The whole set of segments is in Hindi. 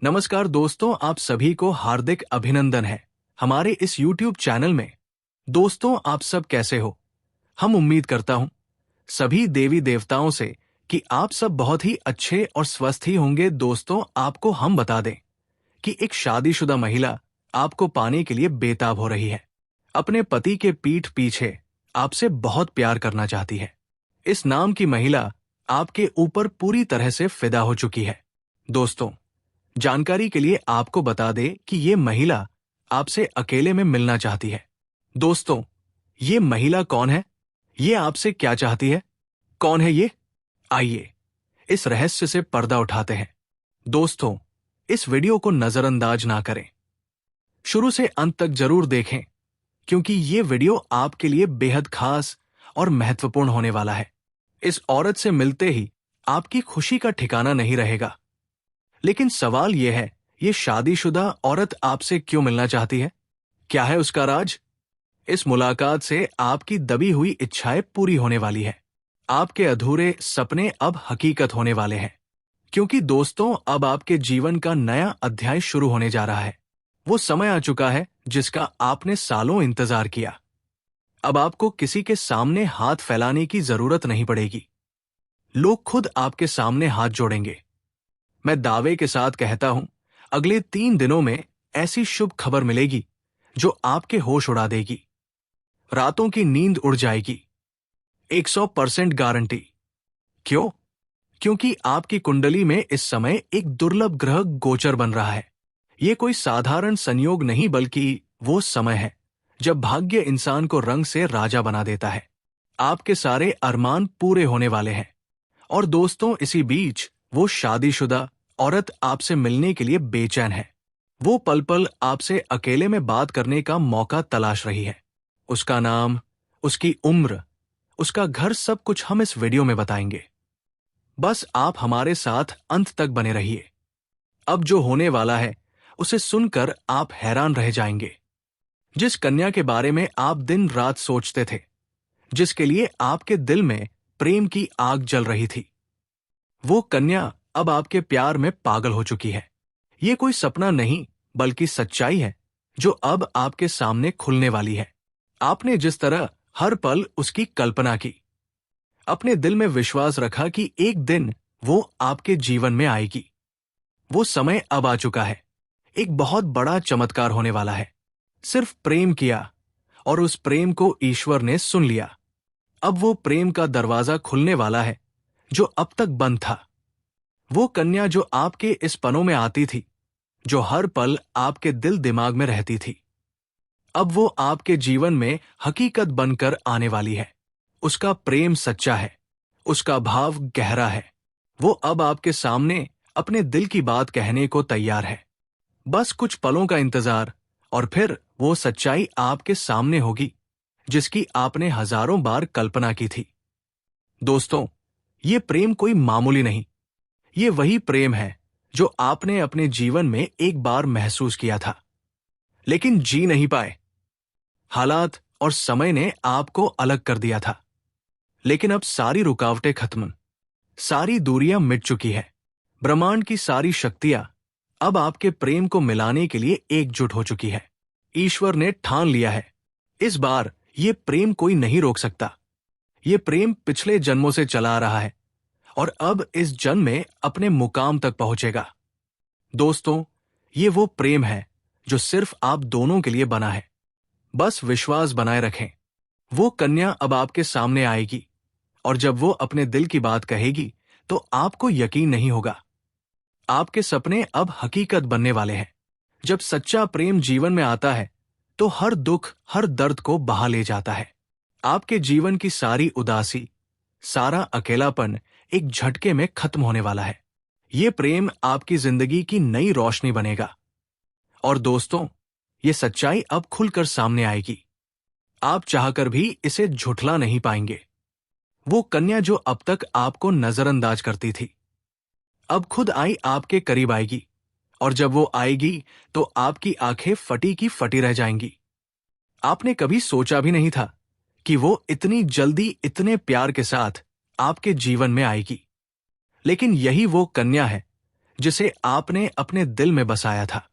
नमस्कार दोस्तों, आप सभी को हार्दिक अभिनंदन है हमारे इस YouTube चैनल में। दोस्तों, आप सब कैसे हो? हम उम्मीद करता हूं सभी देवी देवताओं से कि आप सब बहुत ही अच्छे और स्वस्थ ही होंगे। दोस्तों, आपको हम बता दें कि एक शादीशुदा महिला आपको पाने के लिए बेताब हो रही है। अपने पति के पीठ पीछे आपसे बहुत प्यार करना चाहती है। इस नाम की महिला आपके ऊपर पूरी तरह से फिदा हो चुकी है। दोस्तों, जानकारी के लिए आपको बता दें कि ये महिला आपसे अकेले में मिलना चाहती है। दोस्तों, ये महिला कौन है? ये आपसे क्या चाहती है? कौन है ये? आइए इस रहस्य से पर्दा उठाते हैं। दोस्तों, इस वीडियो को नजरअंदाज ना करें, शुरू से अंत तक जरूर देखें, क्योंकि ये वीडियो आपके लिए बेहद खास और महत्वपूर्ण होने वाला है। इस औरत से मिलते ही आपकी खुशी का ठिकाना नहीं रहेगा। लेकिन सवाल यह है, ये शादीशुदा औरत आपसे क्यों मिलना चाहती है? क्या है उसका राज? इस मुलाकात से आपकी दबी हुई इच्छाएं पूरी होने वाली है। आपके अधूरे सपने अब हकीकत होने वाले हैं, क्योंकि दोस्तों, अब आपके जीवन का नया अध्याय शुरू होने जा रहा है। वो समय आ चुका है जिसका आपने सालों इंतजार किया। अब आपको किसी के सामने हाथ फैलाने की जरूरत नहीं पड़ेगी। लोग खुद आपके सामने हाथ जोड़ेंगे। मैं दावे के साथ कहता हूं, अगले 3 दिनों में ऐसी शुभ खबर मिलेगी जो आपके होश उड़ा देगी। रातों की नींद उड़ जाएगी। 100% गारंटी। क्यों? क्योंकि आपकी कुंडली में इस समय एक दुर्लभ ग्रह गोचर बन रहा है। यह कोई साधारण संयोग नहीं, बल्कि वो समय है जब भाग्य इंसान को रंग से राजा बना देता है। आपके सारे अरमान पूरे होने वाले हैं। और दोस्तों, इसी बीच वो शादीशुदा औरत आपसे मिलने के लिए बेचैन है। वो पल पल आपसे अकेले में बात करने का मौका तलाश रही है। उसका नाम, उसकी उम्र, उसका घर, सब कुछ हम इस वीडियो में बताएंगे। बस आप हमारे साथ अंत तक बने रहिए। अब जो होने वाला है उसे सुनकर आप हैरान रह जाएंगे। जिस कन्या के बारे में आप दिन रात सोचते थे, जिसके लिए आपके दिल में प्रेम की आग जल रही थी, वो कन्या अब आपके प्यार में पागल हो चुकी है। ये कोई सपना नहीं, बल्कि सच्चाई है जो अब आपके सामने खुलने वाली है। आपने जिस तरह हर पल उसकी कल्पना की, अपने दिल में विश्वास रखा कि एक दिन वो आपके जीवन में आएगी, वो समय अब आ चुका है। एक बहुत बड़ा चमत्कार होने वाला है। सिर्फ प्रेम किया और उस प्रेम को ईश्वर ने सुन लिया। अब वो प्रेम का दरवाजा खुलने वाला है जो अब तक बंद था। वो कन्या जो आपके इस पनों में आती थी, जो हर पल आपके दिल दिमाग में रहती थी, अब वो आपके जीवन में हकीकत बनकर आने वाली है। उसका प्रेम सच्चा है, उसका भाव गहरा है। वो अब आपके सामने अपने दिल की बात कहने को तैयार है। बस कुछ पलों का इंतजार, और फिर वो सच्चाई आपके सामने होगी जिसकी आपने हजारों बार कल्पना की थी। दोस्तों, ये प्रेम कोई मामूली नहीं, ये वही प्रेम है जो आपने अपने जीवन में एक बार महसूस किया था, लेकिन जी नहीं पाए। हालात और समय ने आपको अलग कर दिया था। लेकिन अब सारी रुकावटें खत्म, सारी दूरियां मिट चुकी है। ब्रह्मांड की सारी शक्तियां अब आपके प्रेम को मिलाने के लिए एकजुट हो चुकी है। ईश्वर ने ठान लिया है, इस बार ये प्रेम कोई नहीं रोक सकता। ये प्रेम पिछले जन्मों से चला आ रहा है और अब इस जन्म में अपने मुकाम तक पहुंचेगा। दोस्तों, ये वो प्रेम है जो सिर्फ आप दोनों के लिए बना है। बस विश्वास बनाए रखें। वो कन्या अब आपके सामने आएगी, और जब वो अपने दिल की बात कहेगी तो आपको यकीन नहीं होगा। आपके सपने अब हकीकत बनने वाले हैं। जब सच्चा प्रेम जीवन में आता है तो हर दुख, हर दर्द को बहा ले जाता है। आपके जीवन की सारी उदासी, सारा अकेलापन एक झटके में खत्म होने वाला है। ये प्रेम आपकी जिंदगी की नई रोशनी बनेगा। और दोस्तों, ये सच्चाई अब खुलकर सामने आएगी। आप चाहकर भी इसे झुठला नहीं पाएंगे। वो कन्या जो अब तक आपको नजरअंदाज करती थी, अब खुद आई आपके करीब आएगी, और जब वो आएगी तो आपकी आंखें फटी की फटी रह जाएंगी। आपने कभी सोचा भी नहीं था कि वो इतनी जल्दी, इतने प्यार के साथ आपके जीवन में आएगी। लेकिन यही वो कन्या है जिसे आपने अपने दिल में बसाया था।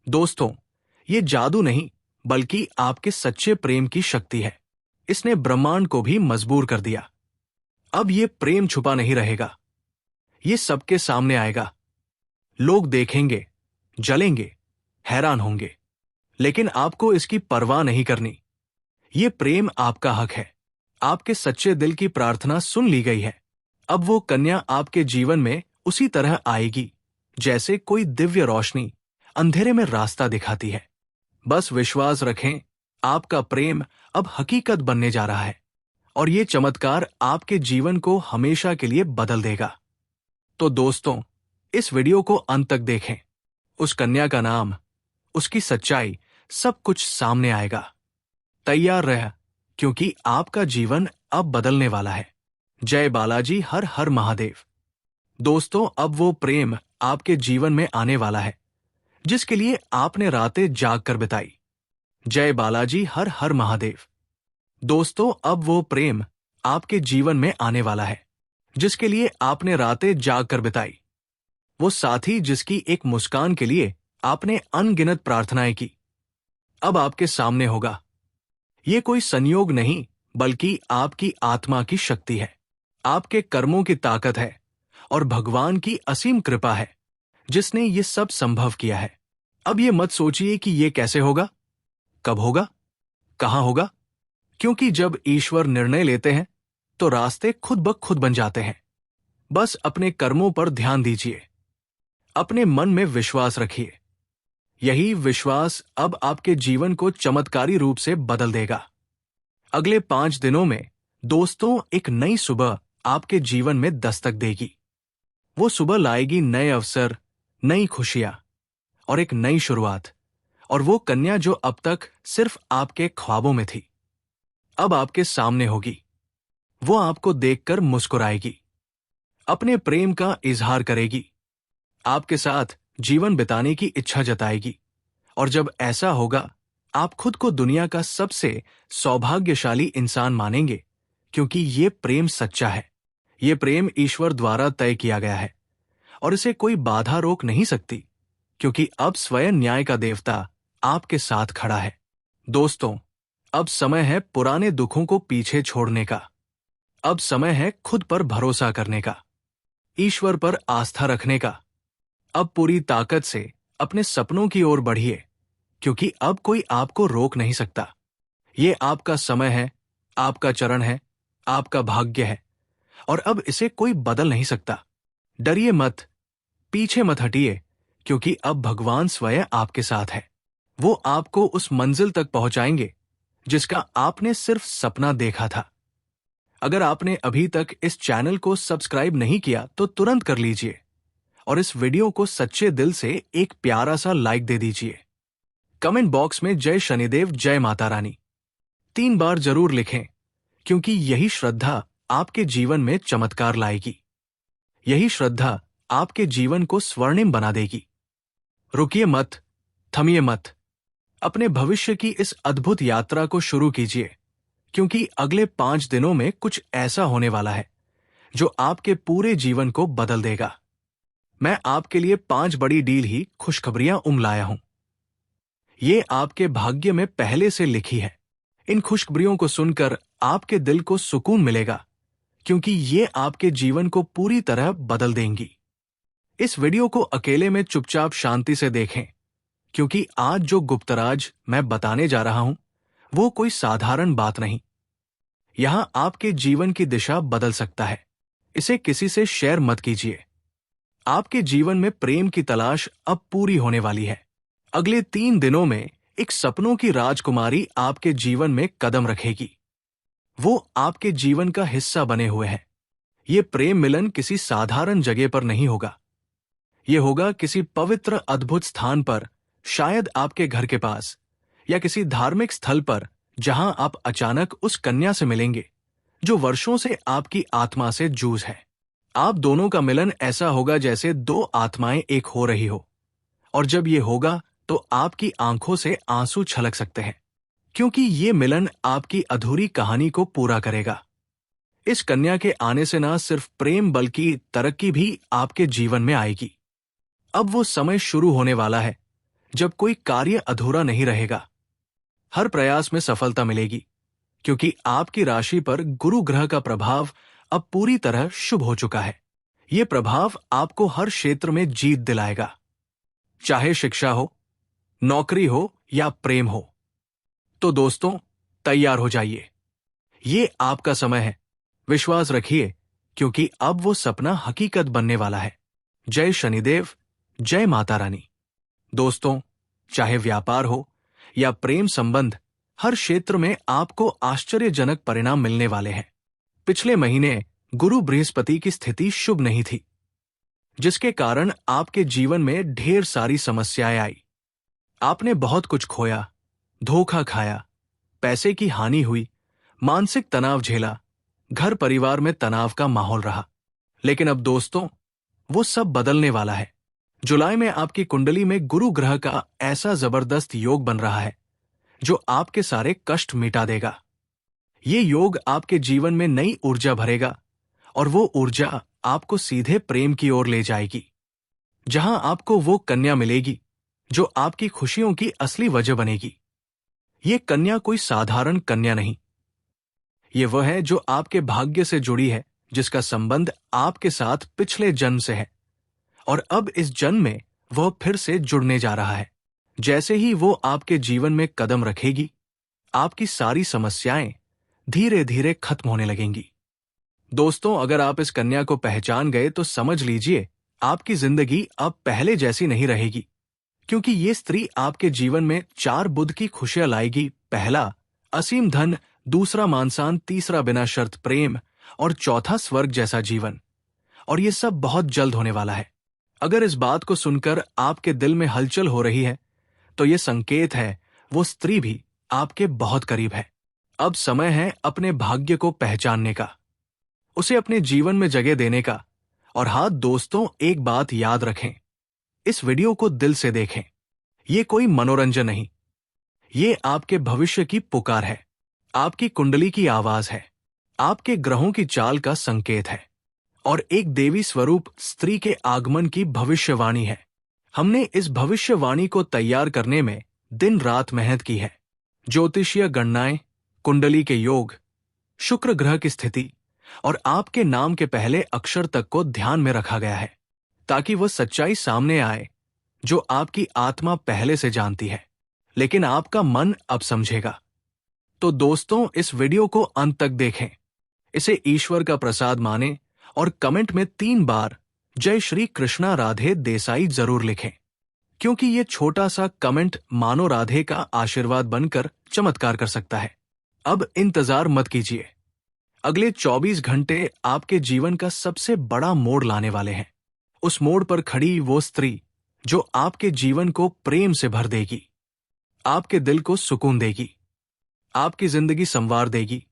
दोस्तों, ये जादू नहीं बल्कि आपके सच्चे प्रेम की शक्ति है। इसने ब्रह्मांड को भी मजबूर कर दिया। अब ये प्रेम छुपा नहीं रहेगा, ये सबके सामने आएगा। लोग देखेंगे, जलेंगे, हैरान होंगे, लेकिन आपको इसकी परवाह नहीं करनी। ये प्रेम आपका हक है। आपके सच्चे दिल की प्रार्थना सुन ली गई है। अब वो कन्या आपके जीवन में उसी तरह आएगी जैसे कोई दिव्य रोशनी अंधेरे में रास्ता दिखाती है। बस विश्वास रखें, आपका प्रेम अब हकीकत बनने जा रहा है और ये चमत्कार आपके जीवन को हमेशा के लिए बदल देगा। तो दोस्तों, इस वीडियो को अंत तक देखें। उस कन्या का नाम, उसकी सच्चाई, सब कुछ सामने आएगा। तैयार रह, क्योंकि आपका जीवन अब बदलने वाला है। जय बालाजी, हर हर महादेव। दोस्तों, अब वो प्रेम आपके जीवन में आने वाला है जिसके लिए आपने रातें जाग कर बिताई। जय बालाजी, हर हर महादेव। दोस्तों, अब वो प्रेम आपके जीवन में आने वाला है जिसके लिए आपने रातें जाग कर बिताई। वो साथी जिसकी एक मुस्कान के लिए आपने अनगिनत प्रार्थनाएं की, अब आपके सामने होगा। ये कोई संयोग नहीं बल्कि आपकी आत्मा की शक्ति है, आपके कर्मों की ताकत है और भगवान की असीम कृपा है जिसने ये सब संभव किया है। अब ये मत सोचिए कि ये कैसे होगा, कब होगा, कहां होगा, क्योंकि जब ईश्वर निर्णय लेते हैं तो रास्ते खुद ब खुद बन जाते हैं। बस अपने कर्मों पर ध्यान दीजिए, अपने मन में विश्वास रखिए। यही विश्वास अब आपके जीवन को चमत्कारी रूप से बदल देगा। अगले 5 दिनों में दोस्तों, एक नई सुबह आपके जीवन में दस्तक देगी। वो सुबह लाएगी नए अवसर, नई खुशियां और एक नई शुरुआत। और वो कन्या जो अब तक सिर्फ आपके ख्वाबों में थी, अब आपके सामने होगी। वो आपको देखकर मुस्कुराएगी, अपने प्रेम का इजहार करेगी, आपके साथ जीवन बिताने की इच्छा जताएगी। और जब ऐसा होगा, आप खुद को दुनिया का सबसे सौभाग्यशाली इंसान मानेंगे, क्योंकि ये प्रेम सच्चा है। ये प्रेम ईश्वर द्वारा तय किया गया है और इसे कोई बाधा रोक नहीं सकती, क्योंकि अब स्वयं न्याय का देवता आपके साथ खड़ा है। दोस्तों, अब समय है पुराने दुखों को पीछे छोड़ने का। अब समय है खुद पर भरोसा करने का, ईश्वर पर आस्था रखने का। अब पूरी ताकत से अपने सपनों की ओर बढ़िए, क्योंकि अब कोई आपको रोक नहीं सकता। ये आपका समय है, आपका चरण है, आपका भाग्य है और अब इसे कोई बदल नहीं सकता। डरिए मत, पीछे मत हटिए, क्योंकि अब भगवान स्वयं आपके साथ है। वो आपको उस मंजिल तक पहुंचाएंगे जिसका आपने सिर्फ सपना देखा था। अगर आपने अभी तक इस चैनल को सब्सक्राइब नहीं किया तो तुरंत कर लीजिए और इस वीडियो को सच्चे दिल से एक प्यारा सा लाइक दे दीजिए। कमेंट बॉक्स में जय शनिदेव, जय माता रानी 3 बार जरूर लिखें, क्योंकि यही श्रद्धा आपके जीवन में चमत्कार लाएगी। यही श्रद्धा आपके जीवन को स्वर्णिम बना देगी। रुकिए मत, थमिए मत, अपने भविष्य की इस अद्भुत यात्रा को शुरू कीजिए, क्योंकि अगले 5 दिनों में कुछ ऐसा होने वाला है जो आपके पूरे जीवन को बदल देगा। मैं आपके लिए 5 बड़ी डील ही खुशखबरियां लाया हूं। ये आपके भाग्य में पहले से लिखी है। इन खुशखबरियों को सुनकर आपके दिल को सुकून मिलेगा, क्योंकि ये आपके जीवन को पूरी तरह बदल देंगी। इस वीडियो को अकेले में चुपचाप शांति से देखें, क्योंकि आज जो गुप्तराज मैं बताने जा रहा हूं वो कोई साधारण बात नहीं। यहां आपके जीवन की दिशा बदल सकता है। इसे किसी से शेयर मत कीजिए। आपके जीवन में प्रेम की तलाश अब पूरी होने वाली है। अगले 3 दिनों में एक सपनों की राजकुमारी आपके जीवन में कदम रखेगी। वो आपके जीवन का हिस्सा बने हुए है। ये प्रेम मिलन किसी साधारण जगह पर नहीं होगा। ये होगा किसी पवित्र अद्भुत स्थान पर, शायद आपके घर के पास या किसी धार्मिक स्थल पर, जहां आप अचानक उस कन्या से मिलेंगे जो वर्षों से आपकी आत्मा से जूझ है। आप दोनों का मिलन ऐसा होगा जैसे 2 आत्माएं एक हो रही हो, और जब ये होगा तो आपकी आंखों से आंसू छलक सकते हैं, क्योंकि ये मिलन आपकी अधूरी कहानी को पूरा करेगा। इस कन्या के आने से न सिर्फ प्रेम बल्कि तरक्की भी आपके जीवन में आएगी। अब वो समय शुरू होने वाला है जब कोई कार्य अधूरा नहीं रहेगा। हर प्रयास में सफलता मिलेगी, क्योंकि आपकी राशि पर गुरु ग्रह का प्रभाव अब पूरी तरह शुभ हो चुका है। ये प्रभाव आपको हर क्षेत्र में जीत दिलाएगा, चाहे शिक्षा हो, नौकरी हो या प्रेम हो। तो दोस्तों, तैयार हो जाइए, ये आपका समय है। विश्वास रखिए, क्योंकि अब वो सपना हकीकत बनने वाला है। जय शनिदेव, जय माता रानी। दोस्तों, चाहे व्यापार हो या प्रेम संबंध, हर क्षेत्र में आपको आश्चर्यजनक परिणाम मिलने वाले हैं। पिछले महीने गुरु बृहस्पति की स्थिति शुभ नहीं थी, जिसके कारण आपके जीवन में ढेर सारी समस्याएं आई। आपने बहुत कुछ खोया, धोखा खाया, पैसे की हानि हुई, मानसिक तनाव झेला, घर परिवार में तनाव का माहौल रहा। लेकिन अब दोस्तों, वो सब बदलने वाला है। जुलाई में आपकी कुंडली में गुरु ग्रह का ऐसा जबरदस्त योग बन रहा है जो आपके सारे कष्ट मिटा देगा। ये योग आपके जीवन में नई ऊर्जा भरेगा, और वो ऊर्जा आपको सीधे प्रेम की ओर ले जाएगी, जहां आपको वो कन्या मिलेगी जो आपकी खुशियों की असली वजह बनेगी। ये कन्या कोई साधारण कन्या नहीं, ये वह है जो आपके भाग्य से जुड़ी है, जिसका संबंध आपके साथ पिछले जन्म से है, और अब इस जन्म में वह फिर से जुड़ने जा रहा है। जैसे ही वो आपके जीवन में कदम रखेगी, आपकी सारी समस्याएं धीरे धीरे खत्म होने लगेंगी। दोस्तों, अगर आप इस कन्या को पहचान गए तो समझ लीजिए, आपकी जिंदगी अब पहले जैसी नहीं रहेगी, क्योंकि ये स्त्री आपके जीवन में 4 बुध की खुशियां लाएगी। पहला, असीम धन, दूसरा मानसान, तीसरा बिना शर्त प्रेम, और चौथा स्वर्ग जैसा जीवन। और ये सब बहुत जल्द होने वाला है। अगर इस बात को सुनकर आपके दिल में हलचल हो रही है, तो ये संकेत है वो स्त्री भी आपके बहुत करीब है। अब समय है अपने भाग्य को पहचानने का, उसे अपने जीवन में जगह देने का। और हाँ दोस्तों, एक बात याद रखें, इस वीडियो को दिल से देखें। ये कोई मनोरंजन नहीं, ये आपके भविष्य की पुकार है, आपकी कुंडली की आवाज है, आपके ग्रहों की चाल का संकेत है, और एक देवी स्वरूप स्त्री के आगमन की भविष्यवाणी है। हमने इस भविष्यवाणी को तैयार करने में दिन रात मेहनत की है। ज्योतिषीय गणनाएं, कुंडली के योग, शुक्र ग्रह की स्थिति और आपके नाम के पहले अक्षर तक को ध्यान में रखा गया है, ताकि वह सच्चाई सामने आए जो आपकी आत्मा पहले से जानती है, लेकिन आपका मन अब समझेगा। तो दोस्तों, इस वीडियो को अंत तक देखें, इसे ईश्वर का प्रसाद माने, और कमेंट में 3 बार जय श्री कृष्णा राधे देसाई जरूर लिखें, क्योंकि ये छोटा सा कमेंट मानो राधे का आशीर्वाद बनकर चमत्कार कर सकता है। अब इंतजार मत कीजिए, अगले 24 घंटे आपके जीवन का सबसे बड़ा मोड़ लाने वाले हैं। उस मोड़ पर खड़ी वो स्त्री जो आपके जीवन को प्रेम से भर देगी, आपके दिल को सुकून देगी, आपकी जिंदगी संवार देगी,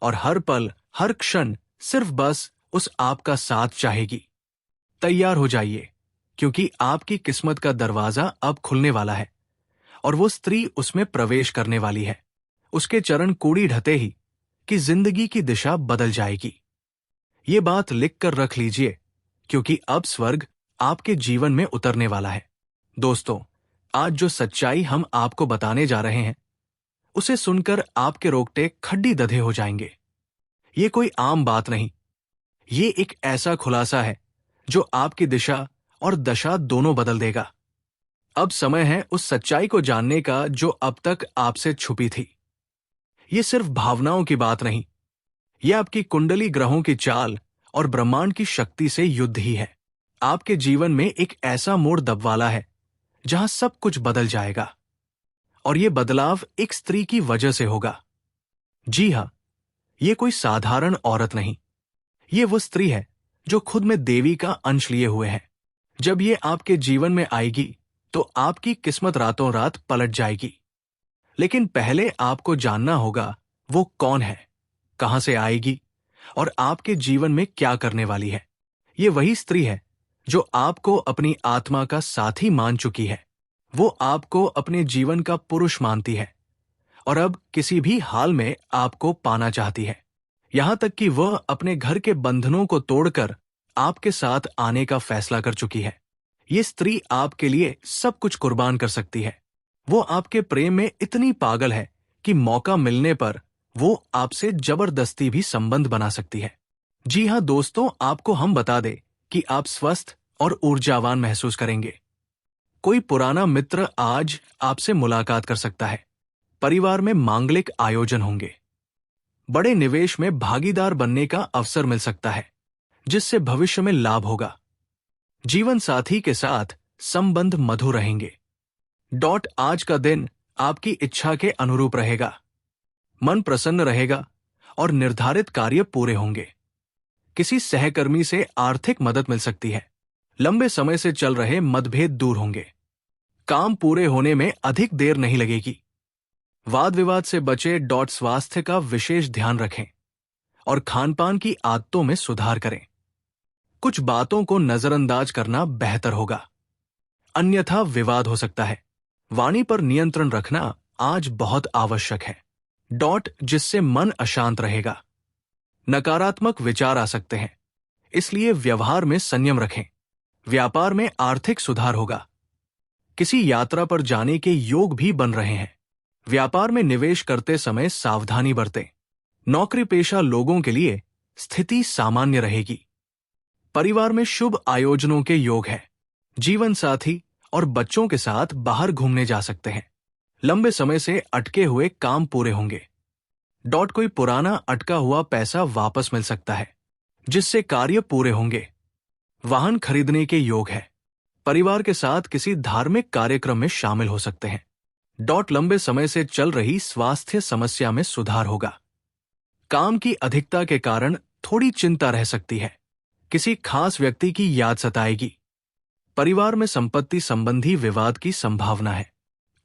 और हर पल हर क्षण सिर्फ बस उस आपका साथ चाहेगी। तैयार हो जाइए, क्योंकि आपकी किस्मत का दरवाजा अब खुलने वाला है, और वो स्त्री उसमें प्रवेश करने वाली है। उसके चरण कूड़ी ढते ही कि जिंदगी की दिशा बदल जाएगी। ये बात लिख कर रख लीजिए, क्योंकि अब स्वर्ग आपके जीवन में उतरने वाला है। दोस्तों, आज जो सच्चाई हम आपको बताने जा रहे हैं, उसे सुनकर आपके रोंगटे खड्डी दधे हो जाएंगे। ये कोई आम बात नहीं, ये एक ऐसा खुलासा है जो आपकी दिशा और दशा दोनों बदल देगा। अब समय है उस सच्चाई को जानने का जो अब तक आपसे छुपी थी। ये सिर्फ भावनाओं की बात नहीं, ये आपकी कुंडली, ग्रहों की चाल और ब्रह्मांड की शक्ति से युद्ध ही है। आपके जीवन में एक ऐसा मोड़ दबवाला है जहां सब कुछ बदल जाएगा, और ये बदलाव एक स्त्री की वजह से होगा। जी हां, ये कोई साधारण औरत नहीं, ये वो स्त्री है जो खुद में देवी का अंश लिए हुए है। जब ये आपके जीवन में आएगी तो आपकी किस्मत रातों रात पलट जाएगी। लेकिन पहले आपको जानना होगा वो कौन है, कहां से आएगी और आपके जीवन में क्या करने वाली है। ये वही स्त्री है जो आपको अपनी आत्मा का साथी मान चुकी है। वो आपको अपने जीवन का पुरुष मानती है, और अब किसी भी हाल में आपको पाना चाहती है। यहां तक कि वह अपने घर के बंधनों को तोड़कर आपके साथ आने का फैसला कर चुकी है। ये स्त्री आपके लिए सब कुछ कुर्बान कर सकती है। वो आपके प्रेम में इतनी पागल है कि मौका मिलने पर वो आपसे जबरदस्ती भी संबंध बना सकती है। जी हाँ दोस्तों, आपको हम बता दें कि आप स्वस्थ और ऊर्जावान महसूस करेंगे। कोई पुराना मित्र आज आपसे मुलाकात कर सकता है। परिवार में मांगलिक आयोजन होंगे। बड़े निवेश में भागीदार बनने का अवसर मिल सकता है, जिससे भविष्य में लाभ होगा। जीवन साथी के साथ संबंध मधुर रहेंगे। आज का दिन आपकी इच्छा के अनुरूप रहेगा। मन प्रसन्न रहेगा और निर्धारित कार्य पूरे होंगे। किसी सहकर्मी से आर्थिक मदद मिल सकती है। लंबे समय से चल रहे मतभेद दूर होंगे। काम पूरे होने में अधिक देर नहीं लगेगी। वाद विवाद से बचे। स्वास्थ्य का विशेष ध्यान रखें और खानपान की आदतों में सुधार करें। कुछ बातों को नजरअंदाज करना बेहतर होगा, अन्यथा विवाद हो सकता है। वाणी पर नियंत्रण रखना आज बहुत आवश्यक है। जिससे मन अशांत रहेगा। नकारात्मक विचार आ सकते हैं, इसलिए व्यवहार में संयम रखें। व्यापार में आर्थिक सुधार होगा। किसी यात्रा पर जाने के योग भी बन रहे हैं। व्यापार में निवेश करते समय सावधानी बरतें। नौकरी पेशा लोगों के लिए स्थिति सामान्य रहेगी। परिवार में शुभ आयोजनों के योग है। जीवन साथी और बच्चों के साथ बाहर घूमने जा सकते हैं। लंबे समय से अटके हुए काम पूरे होंगे। कोई पुराना अटका हुआ पैसा वापस मिल सकता है, जिससे कार्य पूरे होंगे। वाहन खरीदने के योग है। परिवार के साथ किसी धार्मिक कार्यक्रम में शामिल हो सकते हैं। लंबे समय से चल रही स्वास्थ्य समस्या में सुधार होगा। काम की अधिकता के कारण थोड़ी चिंता रह सकती है। किसी खास व्यक्ति की याद सताएगी। परिवार में संपत्ति संबंधी विवाद की संभावना है।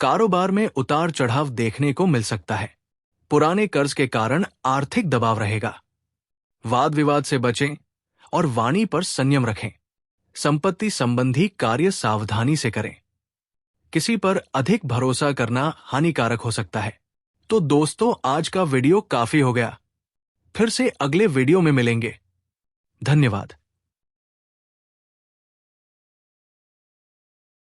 कारोबार में उतार चढ़ाव देखने को मिल सकता है। पुराने कर्ज के कारण आर्थिक दबाव रहेगा। वाद विवाद से बचें और वाणी पर संयम रखें। संपत्ति संबंधी कार्य सावधानी से करें। किसी पर अधिक भरोसा करना हानिकारक हो सकता है। तो दोस्तों, आज का वीडियो काफी हो गया। फिर से अगले वीडियो में मिलेंगे। धन्यवाद।